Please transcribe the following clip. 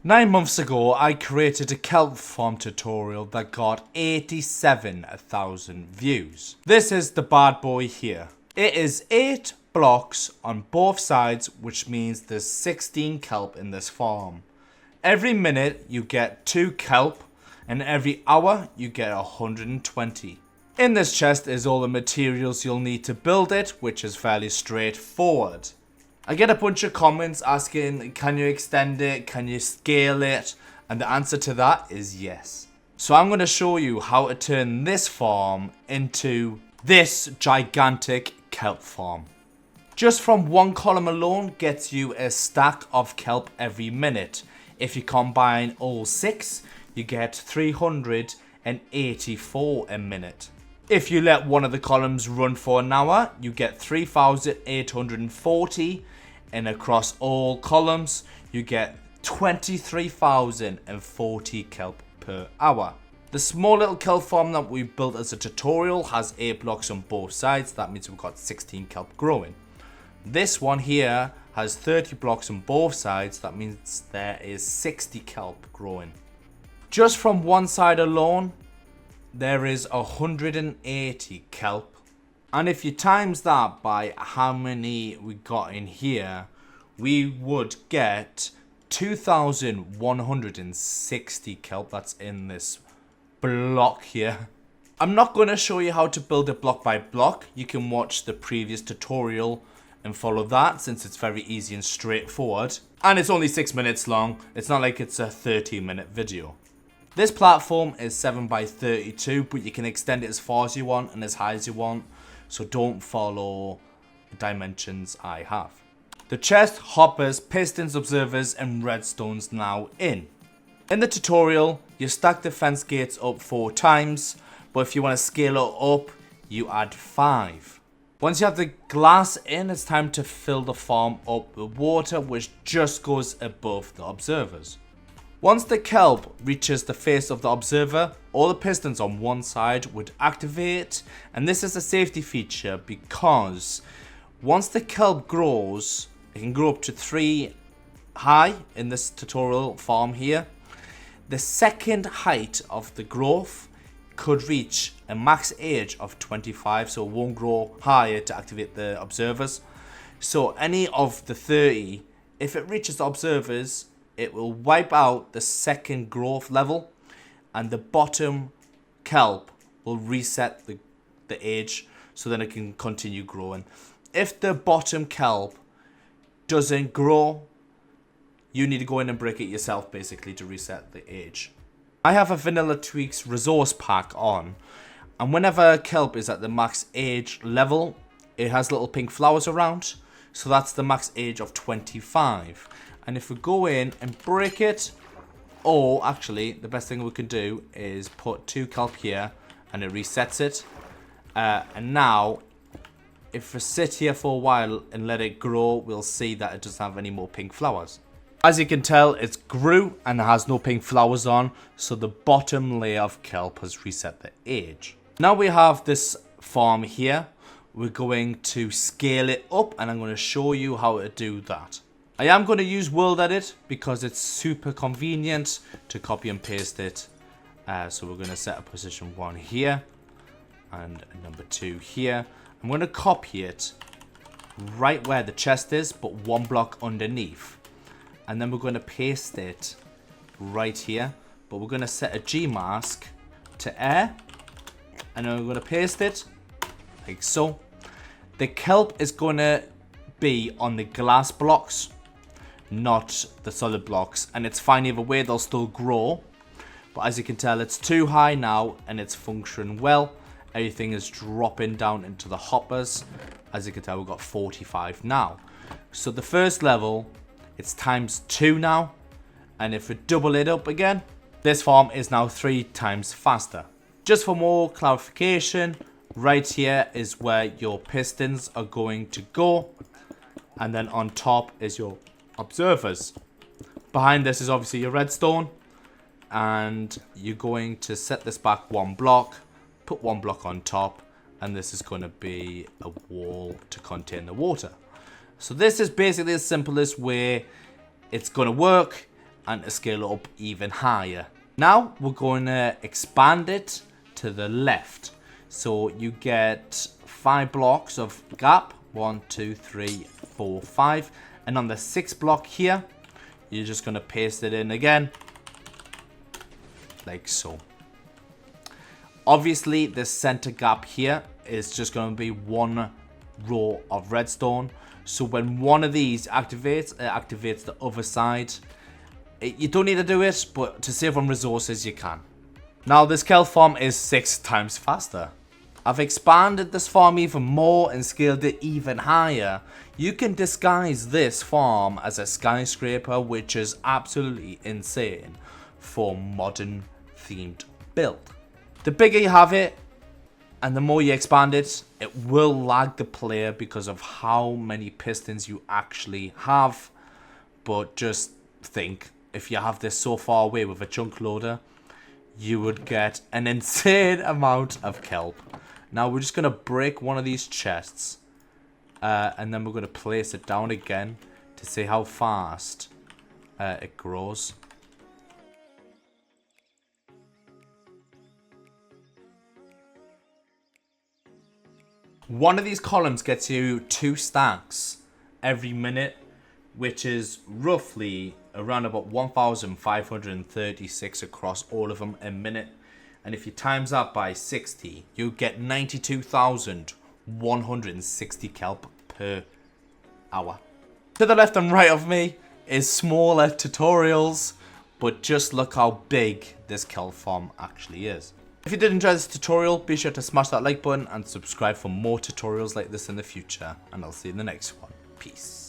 9 months ago, I created a Kelp Farm tutorial that got 87,000 views. This is the bad boy here. It is 8 blocks on both sides, which means there's 16 kelp in this farm. Every minute you get 2 kelp, and every hour you get 120. In this chest is all the materials you'll need to build it, which is fairly straightforward. I get a bunch of comments asking, can you extend it, can you scale it? And the answer to that is yes. So I'm going to show you how to turn this farm into this gigantic kelp farm. Just from one column alone gets you a stack of kelp every minute. If you combine all 6, you get 384 a minute. If you let one of the columns run for an hour, you get 3,840. And across all columns, you get 23,040 kelp per hour. The small little kelp farm that we built as a tutorial has 8 blocks on both sides. That means we've got 16 kelp growing. This one here has 30 blocks on both sides. That means there is 60 kelp growing. Just from one side alone, there is 180 kelp. And if you times that by how many we got in here, we would get 2,160 kelp that's in this block here. I'm not going to show you how to build it block by block. You can watch the previous tutorial and follow that, since it's very easy and straightforward. And it's only 6 minutes long. It's not like it's a 30-minute video. This platform is 7 by 32, but you can extend it as far as you want and as high as you want. So don't follow the dimensions I have. The chest, hoppers, pistons, observers, and redstone's now in. In the tutorial, you stack the fence gates up 4 times, but if you want to scale it up, you add 5. Once you have the glass in, it's time to fill the farm up with water, which just goes above the observers. Once the kelp reaches the face of the observer, all the pistons on one side would activate, and this is a safety feature because once the kelp grows, it can grow up to 3 high in this tutorial farm here. The second height of the growth could reach a max age of 25, so it won't grow higher to activate the observers. So any of the 30, if it reaches the observers, it will wipe out the second growth level, and the bottom kelp will reset the age, so then it can continue growing. If the bottom kelp doesn't grow, you need to go in and break it yourself basically to reset the age. I have a Vanilla Tweaks resource pack on, and whenever kelp is at the max age level, it has little pink flowers around, so that's the max age of 25. And if we go in and break it, or actually the best thing we can do is put 2 kelp here and it resets it. And now if we sit here for a while and let it grow, we'll see that it doesn't have any more pink flowers. As you can tell, it's grew and it has no pink flowers on, so the bottom layer of kelp has reset the age. Now we have this farm here. We're going to scale it up, and I'm going to show you how to do that. I am going to use World Edit because it's super convenient to copy and paste it. So we're going to set a position 1 here and number 2 here. I'm going to copy it right where the chest is, but 1 block underneath. And then we're going to paste it right here. But we're going to set a G mask to air. And then we're going to paste it like so. The kelp is going to be on the glass blocks, not the solid blocks, and it's fine either way, they'll still grow. But as you can tell, it's too high now and it's functioning well. Everything is dropping down into the hoppers. As you can tell, we've got 45 now. So the first level, it's times 2 now, and if we double it up again, this farm is now 3 times faster. Just for more clarification, right here is where your pistons are going to go, and then on top is your observers. Behind this is obviously your redstone, and you're going to set this back 1 block, put 1 block on top, and this is going to be a wall to contain the water. So this is basically the simplest way it's going to work, and to scale it up even higher. Now we're going to expand it to the left. So you get 5 blocks of gap. 1, 2, 3, 4, 5. And on the 6th block here, you're just going to paste it in again. Like so. Obviously, the center gap here is just going to be 1 row of redstone. So when one of these activates, it activates the other side. You don't need to do it, but to save on resources, you can. Now, this Kelp Farm is 6 times faster. I've expanded this farm even more and scaled it even higher. You can disguise this farm as a skyscraper, which is absolutely insane for modern themed build. The bigger you have it and the more you expand it, it will lag the player because of how many pistons you actually have. But just think, if you have this so far away with a chunk loader, you would get an insane amount of kelp. Now we're just going to break one of these chests. And then we're going to place it down again to see how fast it grows. One of these columns gets you 2 stacks every minute, which is roughly around about 1,536 across all of them a minute. And if you times that by 60, you get 92,160 kelp per hour. To the left and right of me is smaller tutorials, but just look how big this kelp farm actually is. If you did enjoy this tutorial, be sure to smash that like button and subscribe for more tutorials like this in the future. And I'll see you in the next one. Peace.